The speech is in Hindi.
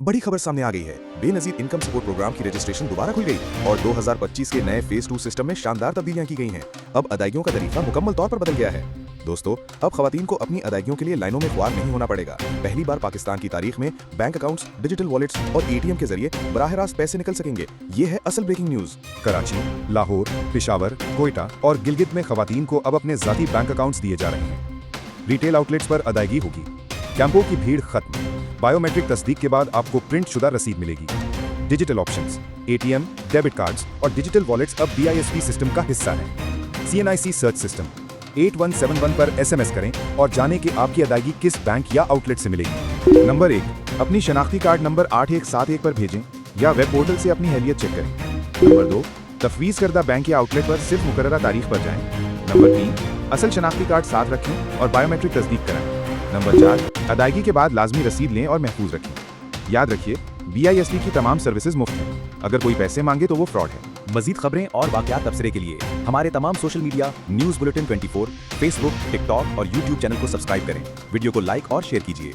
बड़ी खबर सामने आ गई है। बेनजीर इनकम सपोर्ट प्रोग्राम की रजिस्ट्रेशन दोबारा खुल गई और 2025 के नए फेज 2 सिस्टम में शानदार तब्दीलियां की गई हैं। अब अदायगियों का तरीका मुकम्मल तौर पर बदल गया है। दोस्तों, अब खवातीन को अपनी अदायगियों के लिए लाइनों में ख्वार नहीं होना पड़ेगा। पहली बार पाकिस्तान की तारीख में बैंक अकाउंट्स, डिजिटल वॉलेट्स और एटीएम के जरिए बराह रास्त पैसे निकल सकेंगे। ये है असल ब्रेकिंग न्यूज। कराची, लाहौर, पेशावर, कोयटा और गिलगित में खवातीन को अब अपने ज़ाती बैंक अकाउंट्स दिए जा रहे हैं। रिटेल आउटलेट्स पर अदायगी होगी। कैंपों की भीड़ खत्म। बायोमेट्रिक तस्दीक के बाद आपको प्रिंट शुदा रसीद मिलेगी। Digital options, ATM, debit cards और डिजिटल वॉलेट्स अब BISP सिस्टम का हिस्सा हैं। CNIC सर्च सिस्टम 8171 पर SMS करें और जानें कि आपकी अदायगी किस बैंक या आउटलेट से मिलेगी। नंबर 1, अपनी शनाख्ती कार्ड नंबर 8171 पर भेजें या वेब पोर्टल से अपनी हैसियत चेक करें। नंबर 2, तफवीज़ करदा बैंक या आउटलेट पर सिर्फ मुकर्ररा तारीख पर जाएं। नंबर 3, असल शनाख्ती कार्ड साथ रखें और बायोमेट्रिक तस्दीक कराएं। नंबर 4, अदायगी के बाद लाजमी रसीद लें और महफूज रखें। याद रखिए, BISP की तमाम सर्विसेज मुफ्त हैं। अगर कोई पैसे मांगे तो वो फ्रॉड है। मजीद खबरें और वाकयात तबसरे के लिए हमारे तमाम social media news bulletin 24, Facebook, TikTok और YouTube चैनल को सब्सक्राइब करें। वीडियो को लाइक और शेयर कीजिए।